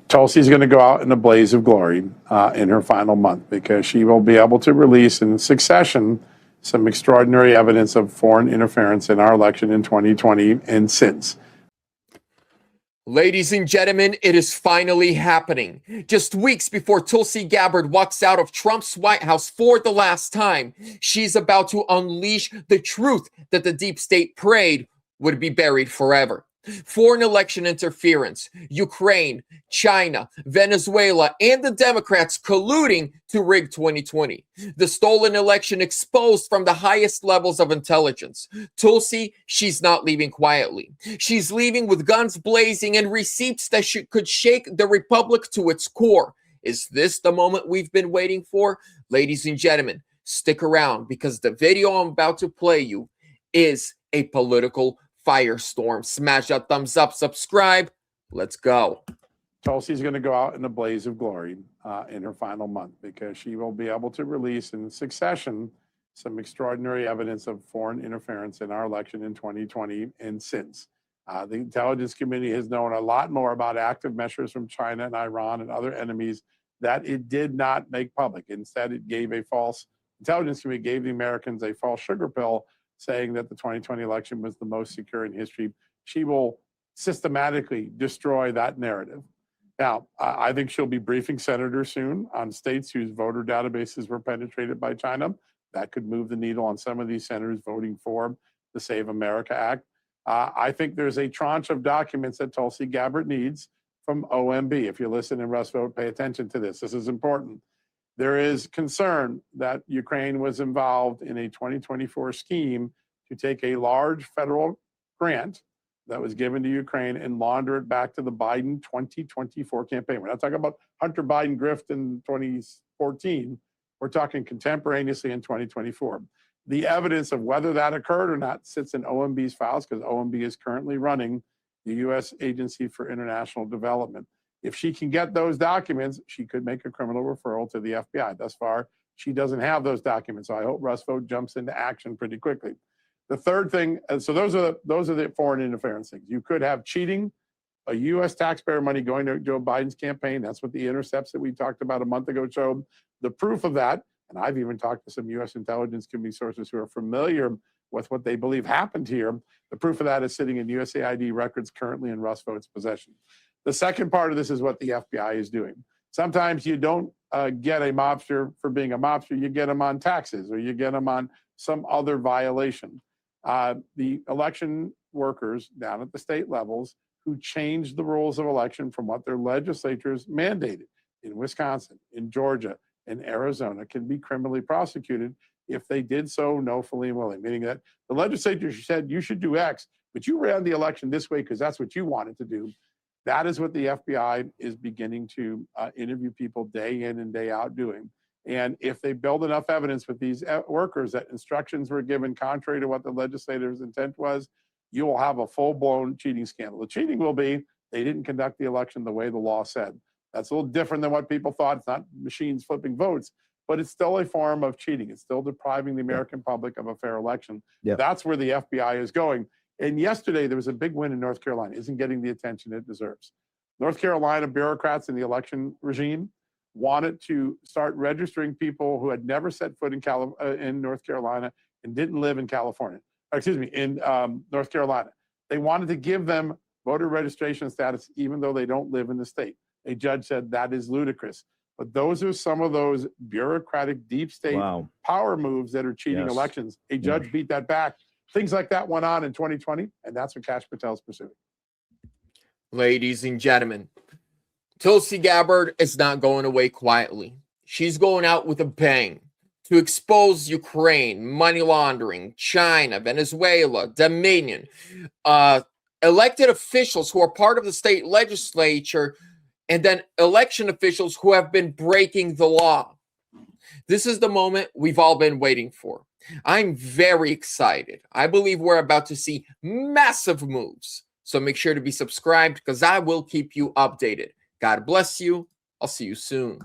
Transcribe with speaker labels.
Speaker 1: Tulsi's going to go out in a blaze of glory in her final month because she will be able to release in succession some extraordinary evidence of foreign interference in our election in 2020 and since.
Speaker 2: Ladies and gentlemen, it is finally happening. Just weeks before Tulsi Gabbard walks out of Trump's White House for the last time, she's about to unleash the truth that the deep state prayed would be buried forever. Foreign election interference, Ukraine, China, Venezuela, and the Democrats colluding to rig 2020. The stolen election exposed from the highest levels of intelligence. Tulsi, she's not leaving quietly. She's leaving with guns blazing and receipts that could shake the republic to its core. Is this the moment we've been waiting for? Ladies and gentlemen, stick around because the video I'm about to play you is a political firestorm. Smash that thumbs up, subscribe. Let's go.
Speaker 1: Tulsi's going to go out in a blaze of glory in her final month because she will be able to release in succession some extraordinary evidence of foreign interference in our election in 2020 and since. The intelligence community has known a lot more about active measures from China and Iran and other enemies that it did not make public. Instead, it gave a false intelligence community, gave the Americans a false sugar pill saying that the 2020 election was the most secure in history. She will systematically destroy that narrative. Now, I think she'll be briefing senators soon on states whose voter databases were penetrated by China. That could move the needle on some of these senators voting for the Save America Act. I think there's a tranche of documents that Tulsi Gabbard needs from OMB. If you listen and Russ vote, pay attention to this. This is important. There is concern that Ukraine was involved in a 2024 scheme to take a large federal grant that was given to Ukraine and launder it back to the Biden 2024 campaign. We're not talking about Hunter Biden grift in 2014. We're talking contemporaneously in 2024. The evidence of whether that occurred or not sits in OMB's files because OMB is currently running the U.S. Agency for International Development. If she can get those documents, she could make a criminal referral to the FBI. Thus far, she doesn't have those documents. So I hope Russ Vogt jumps into action pretty quickly. The third thing, so those are the foreign interference things. You could have cheating, a U.S. taxpayer money going to Joe Biden's campaign. That's what the intercepts that we talked about a month ago showed. The proof of that, and I've even talked to some U.S. intelligence community sources who are familiar with what they believe happened here. The proof of that is sitting in USAID records currently in Russ Vogt's possession. The second part of this is what the FBI is doing. Sometimes you don't get a mobster for being a mobster. You get them on taxes or you get them on some other violation. The election workers down at the state levels who changed the rules of election from what their legislatures mandated in Wisconsin, in Georgia, in Arizona can be criminally prosecuted if they did so knowingly and willing, meaning that the legislature said you should do X, but you ran the election this way because that's what you wanted to do. That is what the FBI is beginning to interview people day in and day out doing. And if they build enough evidence with these workers that instructions were given contrary to what the legislator's intent was, you will have a full-blown cheating scandal. The cheating will be they didn't conduct the election the way the law said. That's a little different than what people thought. It's not machines flipping votes, but it's still a form of cheating. It's still depriving the American public of a fair election. Yep. That's where the FBI is going. And yesterday, there was a big win in North Carolina. Isn't getting the attention it deserves. North Carolina bureaucrats in the election regime wanted to start registering people who had never set foot in North Carolina and didn't live in California. Excuse me, in North Carolina. They wanted to give them voter registration status even though they don't live in the state. A judge said that is ludicrous. But those are some of those bureaucratic deep state power moves that are cheating elections. A judge beat that back. Things like that went on in 2020, and that's what Kash Patel's pursuing.
Speaker 2: Ladies and gentlemen, Tulsi Gabbard is not going away quietly. She's going out with a bang to expose Ukraine, money laundering, China, Venezuela, Dominion, elected officials who are part of the state legislature, and then election officials who have been breaking the law. This is the moment we've all been waiting for. I'm very excited. I believe we're about to see massive moves. So make sure to be subscribed because I will keep you updated. God bless you. I'll see you soon.